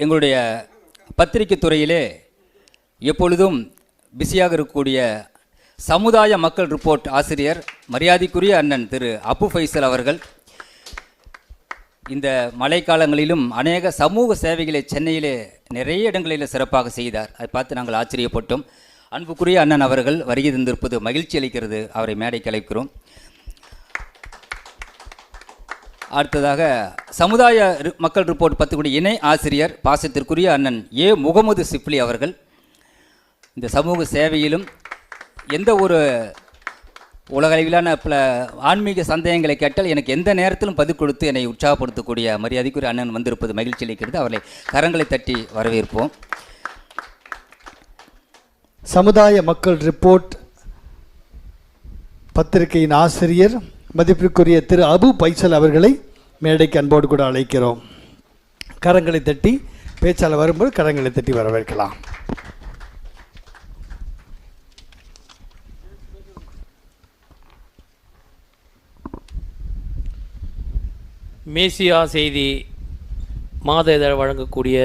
எங்களுடைய பத்திரிகை துறையிலே எப்பொழுதும் பிஸியாக இருக்கக்கூடிய சமுதாய மக்கள் ரிப்போர்ட் ஆசிரியர் மரியாதைக்குரிய அண்ணன் திரு அபு ஃபைசல் அவர்கள் இந்த மழைக்காலங்களிலும் அநேக சமூக சேவைகளை சென்னையிலே நிறைய இடங்களில் சிறப்பாக செய்தார். அதை பார்த்து நாங்கள் ஆச்சரியப்பட்டோம். அன்புக்குரிய அண்ணன் அவர்கள் வருகை தந்திருப்பது மகிழ்ச்சி அளிக்கிறது. அவரை மேடைக்கு அழைக்கிறோம். அடுத்ததாக சமுதாய மக்கள் ரிப்போர்ட் பத்திரிகை இணை ஆசிரியர் பாசத்திற்குரிய அண்ணன் ஏ முகமது சிப்லி அவர்கள் இந்த சமூக சேவையிலும் எந்த ஒரு உலகளவிலான ஆன்மீக சந்தேகங்களை கேட்டால் எனக்கு எந்த நேரத்திலும் பதில் கொடுத்து என்னை உற்சாகப்படுத்தக்கூடிய மரியாதைக்குரிய அண்ணன் வந்திருப்பது மகிழ்ச்சி அளிக்கிறது. அவர்களை கரங்களை தட்டி வரவேற்போம். சமுதாய மக்கள் ரிப்போர்ட் பத்திரிகையின் ஆசிரியர் மதிப்பிற்குரிய திரு அபு ஃபைசல் அவர்களை மேடைக்கு அன்போடு கூட அழைக்கிறோம். கரங்களை தட்டி பேச்சாளர் வரும்போது கரங்களை தட்டி வரவேற்கலாம். மேசியா செய்தி மாத இதழ் வழங்கக்கூடிய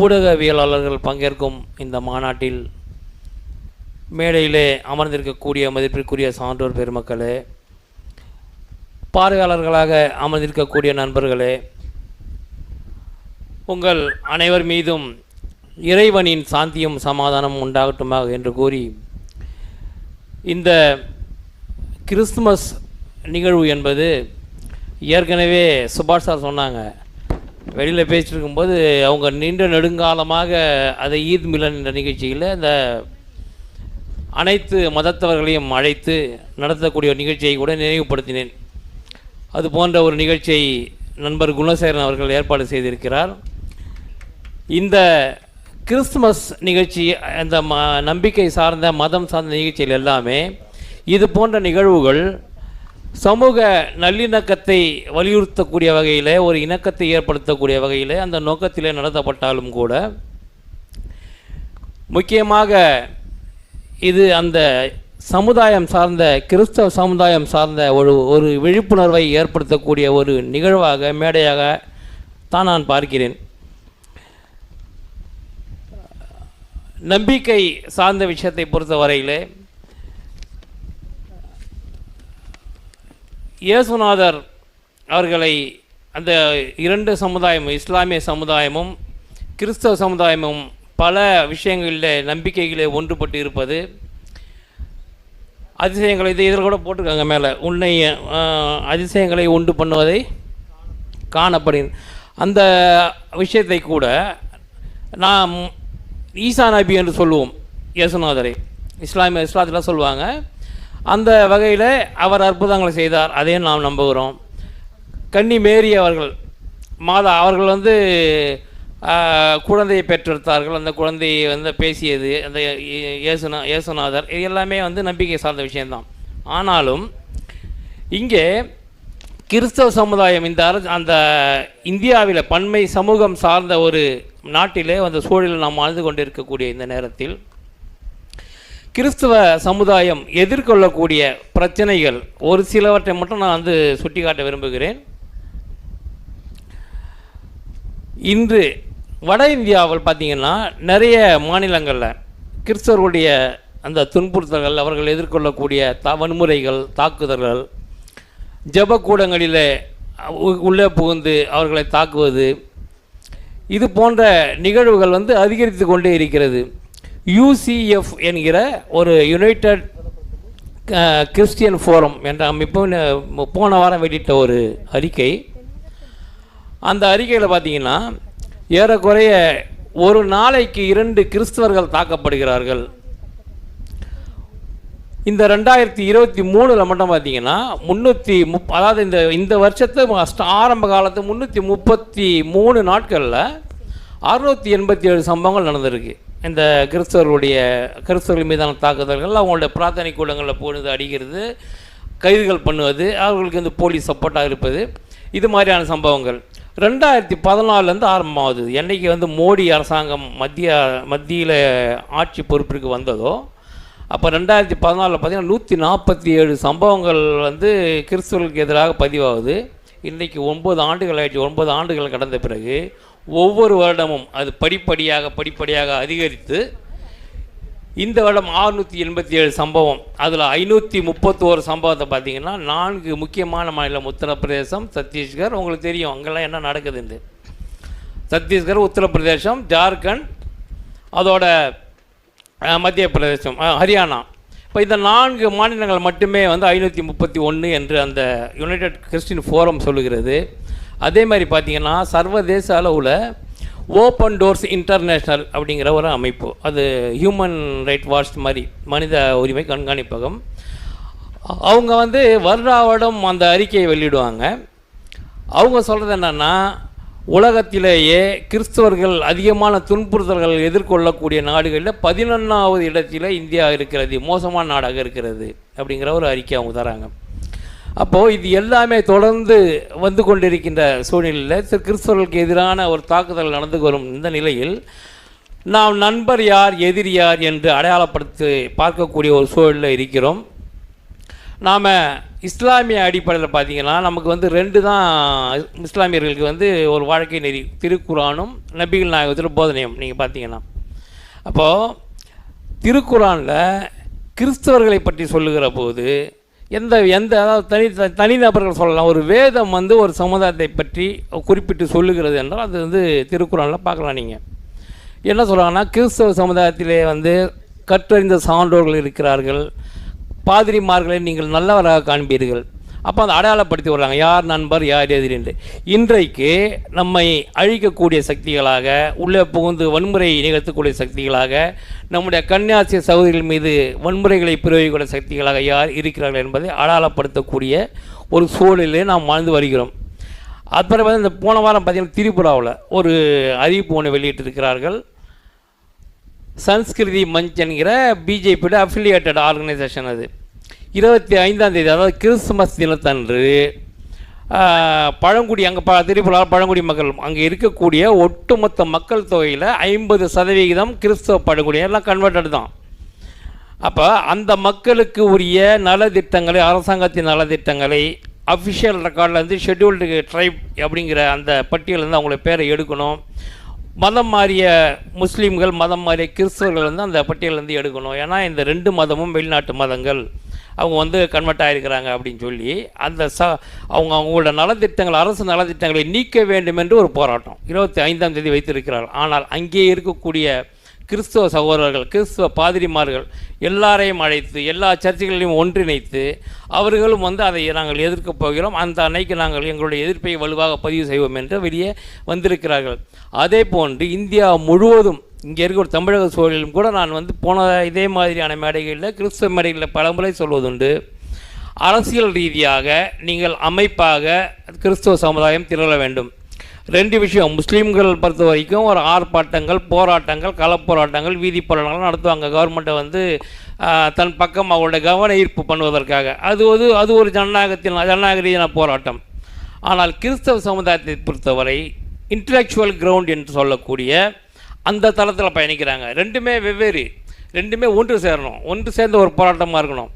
ஊடகவியலாளர்கள் பங்கேற்கும் இந்த மாநாட்டில் மேடையிலே அமர்ந்திருக்கக்கூடிய மதிப்பிற்குரிய சான்றோர் பெருமக்களே, பார்வையாளர்களாக அமர்ந்திருக்கக்கூடிய நண்பர்களே, உங்கள் அனைவர் மீதும் இறைவனின் சாந்தியும் சமாதானம் உண்டாகட்டுமாக என்று கூறி, இந்த கிறிஸ்துமஸ் நிகழ்வு என்பது ஏற்கனவே சுபாஷ் சார் சொன்னாங்க. வெளியில் பேசிட்டு இருக்கும்போது அவங்க நீண்ட நெடுங்காலமாக அதை ஈத் மிலன் என்ற நிகழ்ச்சியில் இந்த அனைத்து மதத்தவர்களையும் அழைத்து நடத்தக்கூடிய ஒரு நிகழ்ச்சியை கூட நினைவுபடுத்தினேன். அது போன்ற ஒரு நிகழ்ச்சியை நண்பர் குணசேகரன் அவர்கள் ஏற்பாடு செய்திருக்கிறார். இந்த கிறிஸ்துமஸ் நிகழ்ச்சி, அந்த நம்பிக்கை சார்ந்த மதம் சார்ந்த நிகழ்ச்சிகள் எல்லாமே இது போன்ற நிகழ்வுகள் சமூக நல்லிணக்கத்தை வலியுறுத்தக்கூடிய வகையில், ஒரு இணக்கத்தை ஏற்படுத்தக்கூடிய வகையில் அந்த நோக்கத்திலே நடத்தப்பட்டாலும் கூட, முக்கியமாக இது அந்த சமுதாயம் சார்ந்த கிறிஸ்தவ சமுதாயம் சார்ந்த ஒரு விழிப்புணர்வை ஏற்படுத்தக்கூடிய ஒரு நிகழ்வாக, மேடையாக தான் நான் பார்க்கிறேன். நம்பிக்கை சார்ந்த விஷயத்தை பொறுத்த வரையில் இயேசுநாதர் அவர்களை அந்த இரண்டு சமுதாயமும், இஸ்லாமிய சமுதாயமும் கிறிஸ்தவ சமுதாயமும் பல விஷயங்களில் நம்பிக்கைகளே ஒன்றுபட்டு இருப்பது, அதிசயங்களை இதில் கூட போட்டிருக்காங்க மேலே, உன்னை அதிசயங்களை உண்டு பண்ணுவதை காணப்படுகிறது. அந்த விஷயத்தை கூட நாம் ஈசா நபி என்று சொல்லுவோம். இயேசுநாதரை இஸ்லாத்தில் சொல்லுவாங்க. அந்த வகையில் அவர் அற்புதங்களை செய்தார், அதையும் நாம் நம்புகிறோம். கன்னி மேரி அவர்கள் அவர்கள் குழந்தையை பெற்றெடுத்தார்கள். அந்த குழந்தையை பேசியது அந்த இயேசுநாதர், இது எல்லாமே நம்பிக்கை சார்ந்த விஷயம்தான். ஆனாலும் இங்கே கிறிஸ்தவ சமுதாயம் அந்த இந்தியாவில் பன்மை சமூகம் சார்ந்த ஒரு நாட்டிலே அந்த சூழலில் நாம் வாழ்ந்து கொண்டிருக்கக்கூடிய இந்த நேரத்தில் கிறிஸ்தவ சமுதாயம் எதிர்கொள்ளக்கூடிய பிரச்சனைகள் ஒரு சிலவற்றை மட்டும் நான் சுட்டிக்காட்ட விரும்புகிறேன். இன்று வட இந்தியாவில் பார்த்திங்கன்னா நிறைய மாநிலங்களில் கிறிஸ்தவர்களுடைய அந்த துன்புறுத்தல்கள், அவர்கள் எதிர்கொள்ளக்கூடிய வன்முறைகள், தாக்குதல்கள், ஜெபக்கூடங்களில் உள்ளே புகுந்து அவர்களை தாக்குவது, இது போன்ற நிகழ்வுகள் அதிகரித்து கொண்டே இருக்கிறது. UCF என்கிற ஒரு யுனைடெட் கிறிஸ்டியன் ஃபோரம் என்ற அமைப்பு போன வாரம் வெளியிட்ட ஒரு அறிக்கை. அந்த அறிக்கையில் பார்த்திங்கன்னா ஏறக்குறைய ஒரு நாளைக்கு 2 கிறிஸ்தவர்கள் தாக்கப்படுகிறார்கள். இந்த 2023 மட்டும் பார்த்திங்கன்னா 330, அதாவது இந்த வருஷத்து ஆரம்ப காலத்து 333 நாட்களில் 687 சம்பவங்கள் நடந்திருக்கு. இந்த கிறிஸ்தவர்கள் மீதான தாக்குதல்கள், அவங்களுடைய பிரார்த்தனை கூடங்களில் போனது அடிக்கிறது, கைதுகள் பண்ணுவது, அவர்களுக்கு போலீஸ் சப்போர்ட்டாக இருப்பது, இது மாதிரியான சம்பவங்கள் 2014 ஆரம்பமாகுது. என்றைக்கு மோடி அரசாங்கம் மத்தியில் ஆட்சி பொறுப்பிற்கு வந்ததோ அப்போ 2014 பார்த்திங்கன்னா 147 சம்பவங்கள் கிறிஸ்தவர்களுக்கு எதிராக பதிவாகுது. இன்றைக்கி 9 ஆண்டுகள் ஆயிடுச்சு. 9 ஆண்டுகள் கடந்த பிறகு ஒவ்வொரு வருடமும் அது படிப்படியாக அதிகரித்து இந்த வருடம் 687 சம்பவம், அதில் 531 சம்பவத்தை பார்த்திங்கன்னா 4 முக்கியமான மாநிலம் உத்தரப்பிரதேசம், சத்தீஸ்கர். உங்களுக்கு தெரியும் அங்கெல்லாம் என்ன நடக்குதுன்னு. சத்தீஸ்கர், உத்தரப்பிரதேசம், ஜார்க்கண்ட், அதோட மத்திய பிரதேசம், ஹரியானா. இப்போ இந்த 4 மாநிலங்கள் மட்டுமே வந்து 531 என்று அந்த யுனைடெட் கிறிஸ்டின் ஃபோரம் சொல்லுகிறது. அதே மாதிரி பார்த்திங்கன்னா சர்வதேச அளவில் ஓப்பன் டோர்ஸ் இன்டர்நேஷ்னல் அப்படிங்கிற ஒரு அமைப்பு, அது ஹியூமன் ரைட் வாட்ச் மாதிரி, மனித உரிமை கண்காணிப்பகம். அவங்க வந்து வருடம் அந்த அறிக்கையை வெளியிடுவாங்க. அவங்க சொல்கிறது என்னென்னா, உலகத்திலேயே கிறிஸ்தவர்கள் அதிகமான துன்புறுத்தல்கள் எதிர்கொள்ளக்கூடிய நாடுகளில் 11வது இடத்தில் இந்தியா இருக்கிறது, மோசமான நாடாக இருக்கிறது அப்படிங்கிற ஒரு அறிக்கை அவங்க தராங்க. அப்போது இது எல்லாமே தொடர்ந்து வந்து கொண்டிருக்கின்ற சூழ்நிலையில் கிறிஸ்தவர்களுக்கு எதிரான ஒரு தாக்குதல் நடந்து வரும் இந்த நிலையில் நாம் நண்பர் யார் எதிரி யார் என்று அடையாளப்படுத்தி பார்க்கக்கூடிய ஒரு சூழலில் இருக்கிறோம். நாம் இஸ்லாமிய அடிப்படையில் பார்த்திங்கன்னா நமக்கு வந்து 2 தான் இஸ்லாமியர்களுக்கு வந்து ஒரு வாழ்க்கை நெறி, திருக்குரானும் நபிகள் நாயகத்தில் போதனையும். நீங்கள் பார்த்தீங்கன்னா அப்போது திருக்குரானில் கிறிஸ்தவர்களை பற்றி சொல்லுகிற போது எந்த அதாவது தனிநபர்கள் சொல்லலாம், ஒரு வேதம் வந்து ஒரு சமுதாயத்தை பற்றி குறிப்பிட்டு சொல்லுகிறது என்றால் அது வந்து திருக்குறானில் பார்க்கலாம். நீங்கள் என்ன சொல்கிறாங்கன்னா, கிறிஸ்தவ சமுதாயத்திலே வந்து கற்றறிந்த சான்றோர்கள் இருக்கிறார்கள், பாதிரிமார்களை நீங்கள் நல்லவராக காண்பீர்கள். அப்போ அதை அடையாளப்படுத்தி வர்றாங்க, யார் நண்பர் யார் எதிரின்று. இன்றைக்கு நம்மை அழிக்கக்கூடிய சக்திகளாக, உள்ளே புகுந்து வன்முறை நிகழ்த்தக்கூடிய சக்திகளாக, நம்முடைய கன்னியாசிய சகோதரிகள் மீது வன்முறைகளை பிரயோகிக்கூடிய சக்திகளாக யார் இருக்கிறார்கள் என்பதை அடையாளப்படுத்தக்கூடிய ஒரு சூழலிலே நாம் வாழ்ந்து வருகிறோம். அப்புறம் வந்து இந்த போன வாரம் பார்த்திங்கன்னா திரிபுராவில் ஒரு அறிவிப்பு ஒன்று வெளியிட்டிருக்கிறார்கள். சன்ஸ்கிருதி மஞ்ச் என்கிற பிஜேபியோட அஃபிலியேட்டட் ஆர்கனைசேஷன். அது 25ஆம் தேதி, அதாவது கிறிஸ்துமஸ் தினத்தன்று பழங்குடி, அங்கே திரிபுராவில் பழங்குடி மக்கள், அங்கே இருக்கக்கூடிய ஒட்டுமொத்த மக்கள் தொகையில் 50% கிறிஸ்தவ பழங்குடி, எல்லாம் கன்வெர்ட்டட் தான். அப்போ அந்த மக்களுக்கு உரிய நலத்திட்டங்களை, அரசாங்கத்தின் நலத்திட்டங்களை அஃபிஷியல் ரெக்கார்ட்லேருந்து ஷெட்யூல்டு ட்ரைப் அப்படிங்கிற அந்த பட்டியலேருந்து அவங்கள பேரை எடுக்கணும். மதம் மாறிய முஸ்லீம்கள், மதம் மாறிய கிறிஸ்தவர்கள் வந்து அந்த பட்டியலேருந்து எடுக்கணும். ஏன்னா இந்த 2 மதமும் வெளிநாட்டு மதங்கள், அவங்க வந்து கன்வெர்ட் ஆகிருக்கிறாங்க அப்படின்னு சொல்லி அந்த அவங்களோட நலத்திட்டங்கள், அரசு நலத்திட்டங்களை நீக்க வேண்டும் என்று ஒரு போராட்டம் 25ஆம் தேதி வைத்திருக்கிறார்கள். ஆனால் அங்கே இருக்கக்கூடிய கிறிஸ்தவ சகோதரர்கள், கிறிஸ்தவ பாதிரிமார்கள் எல்லாரையும் அழைத்து எல்லா சர்ச்சைகளையும் ஒன்றிணைத்து அவர்களும் வந்து அதை நாங்கள் எதிர்க்கப் போகிறோம், அந்த அன்னைக்கு நாங்கள் எங்களுடைய எதிர்ப்பை வலுவாக பதிவு செய்வோம் என்று வெளியே வந்திருக்கிறார்கள். அதே போன்று இந்தியா முழுவதும் இங்கே இருக்க ஒரு தமிழக சூழலிலும் கூட நான் வந்து போன இதே மாதிரியான மேடைகளில், கிறிஸ்தவ மேடைகளில் பலமுறை சொல்வதுண்டு, அரசியல் ரீதியாக நீங்கள் அமைப்பாக கிறிஸ்தவ சமுதாயம் திரள வேண்டும். 2 விஷயம், முஸ்லீம்கள் பொறுத்த வரைக்கும் ஒரு ஆர்ப்பாட்டங்கள், போராட்டங்கள், களப்போராட்டங்கள், வீதி போராட்டங்கள் நடத்துவாங்க. கவர்மெண்ட்டை வந்து தன் பக்கம் அவங்களோட கவன ஈர்ப்பு பண்ணுவதற்காக. அது ஒரு ஜனநாயக ரீதியான போராட்டம். ஆனால் கிறிஸ்தவ சமுதாயத்தை பொறுத்தவரை இன்டலெக்சுவல் கிரவுண்ட் என்று சொல்லக்கூடிய அந்த தளத்தில் பயணிக்கிறாங்க. 2மே வெவ்வேறு, 2மே ஒன்று சேரணும், ஒன்று சேர்ந்த ஒரு போராட்டமாக இருக்கணும்.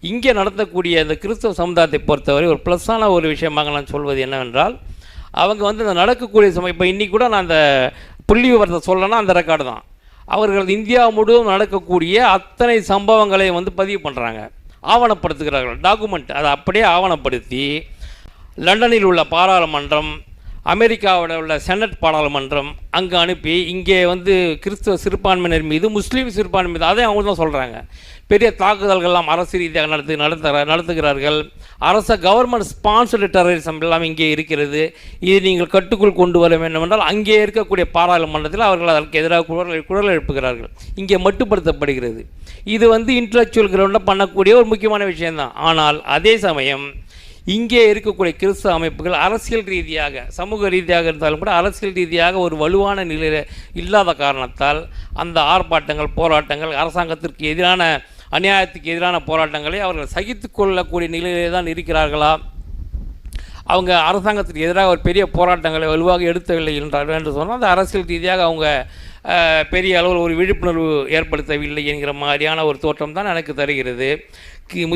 இங்கே நடத்தக்கூடிய இந்த கிறிஸ்தவ சமுதாயத்தை பொறுத்தவரை ஒரு ப்ளஸ்ஸான ஒரு விஷயமாக நான் சொல்வது என்னவென்றால், அவங்க வந்து இந்த நடக்கக்கூடிய சமயம், இப்போ இன்றைக்கி கூட நான் அந்த புள்ளி விவரத்தை சொல்லணும்னா அந்த ரெக்கார்டு தான். அவர்கள் இந்தியா முழுவதும் நடக்கக்கூடிய அத்தனை சம்பவங்களை வந்து பதிவு பண்ணுறாங்க, ஆவணப்படுத்துகிறார்கள், டாக்குமெண்ட். அதை அப்படியே ஆவணப்படுத்தி லண்டனில் உள்ள பாராளுமன்றம், அமெரிக்காவோட உள்ள செனட் பாராளுமன்றம் அங்கே அனுப்பி இங்கே வந்து கிறிஸ்தவ சிறுபான்மையினர் மீது, முஸ்லீம் சிறுபான்மை மீது, அதை அவங்க தான் சொல்கிறாங்க, பெரிய தாக்குதல்கள்லாம் அரசு ரீதியாக நடத்துகிறார்கள். கவர்மெண்ட் ஸ்பான்சர்டு டெரரிசம் எல்லாம் இங்கே இருக்கிறது, இது நீங்கள் கட்டுக்குள் கொண்டு வர வேண்டும் என்றால் அங்கே இருக்கக்கூடிய பாராளுமன்றத்தில் அவர்கள் அதற்கு எதிராக குரல் எழுப்புகிறார்கள். இங்கே மட்டுப்படுத்தப்படுகிறது. இது வந்து இன்டலெக்சுவல் கிரவுண்டில் பண்ணக்கூடிய ஒரு முக்கியமான விஷயம்தான். ஆனால் அதே சமயம் இங்கே இருக்கக்கூடிய கிறிஸ்தவ அமைப்புகள் அரசியல் ரீதியாக, சமூக ரீதியாக இருந்தாலும் கூட அரசியல் ரீதியாக ஒரு வலுவான நிலையில் இல்லாத காரணத்தால் அந்த ஆர்ப்பாட்டங்கள், போராட்டங்கள், அரசாங்கத்திற்கு எதிரான, அநியாயத்துக்கு எதிரான போராட்டங்களை அவர்கள் சகித்து கொள்ளக்கூடிய நிலையிலே தான் இருக்கிறார்களா, அவங்க அரசாங்கத்திற்கு எதிராக ஒரு பெரிய போராட்டங்களை வலுவாக எடுத்தவில்லை என்றார்கள் என்று சொன்னால் அந்த அரசியல் ரீதியாக அவங்க பெரிய அளவில் ஒரு விழிப்புணர்வு ஏற்படுத்தவில்லை என்கிற மாதிரியான ஒரு தோற்றம் தான் எனக்கு தருகிறது.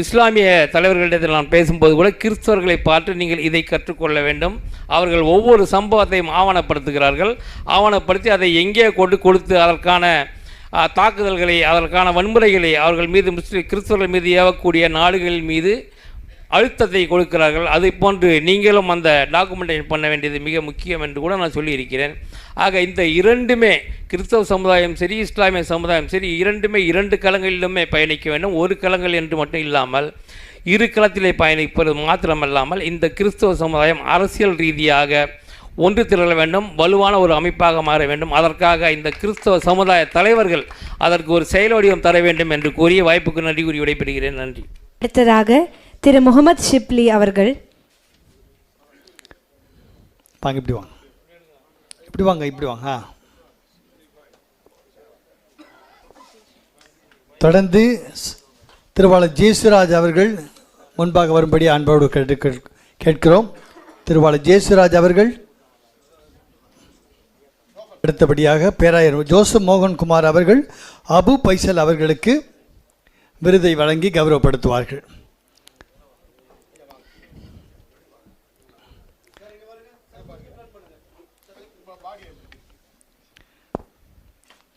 இஸ்லாமிய தலைவர்களிடத்தில் நான் பேசும்போது கூட கிறிஸ்தவர்களை பார்த்து நீங்கள் இதை கற்றுக்கொள்ள வேண்டும். அவர்கள் ஒவ்வொரு சம்பவத்தையும் ஆவணப்படுத்துகிறார்கள். ஆவணப்படுத்தி அதை எங்கே கொடுத்து அதற்கான தாக்குதல்களை, அதற்கான வன்முறைகளை அவர்கள் மீது கிறிஸ்தவர்கள் மீது ஏவக்கூடிய நாடுகள் மீது அழுத்தத்தை கொடுக்கிறார்கள். அதை போன்று நீங்களும் அந்த டாக்குமெண்டேஷன் பண்ண வேண்டியது மிக முக்கியம் என்று கூட நான் சொல்லியிருக்கிறேன். ஆக இந்த இரண்டுமே, கிறிஸ்தவ சமுதாயம் சரி, இஸ்லாமிய சமுதாயம் சரி, இரண்டுமே இரண்டு களங்களிலுமே பயணிக்க வேண்டும். ஒரு களங்கள் என்று மட்டும் இல்லாமல் இரு களத்திலே பயணிப்பது மாத்திரமல்லாமல் இந்த கிறிஸ்தவ சமுதாயம் அரசியல் ரீதியாக ஒன்று திரள வேண்டும், வலுவான ஒரு அமைப்பாக மாற வேண்டும். அதற்காக இந்த கிறிஸ்தவ சமுதாய தலைவர்கள் அதற்கு ஒரு செயல் வடிவம் தர வேண்டும் என்று கூறிய வாய்ப்புக்கு நன்றி கூறி விடைபெறுகிறேன். நன்றி. அடுத்ததாக திரு முகமது ஷிப்லி அவர்கள். வாங்க, இப்படி வாங்க, இப்படி வாங்க, இப்படி வாங்க. தொடர்ந்து திருவாளர் ஜேசுராஜ் அவர்கள் முன்பாக வரும்படி அன்போடு கேட்கிறோம். திருவாளர் ஜேசுராஜ் அவர்கள். அடுத்தபடியாக பேராயர் ஜோசப் மோகன்குமார் அவர்கள் அபு பைசல் அவர்களுக்கு விருதை வழங்கி கௌரவப்படுத்துவார்கள்.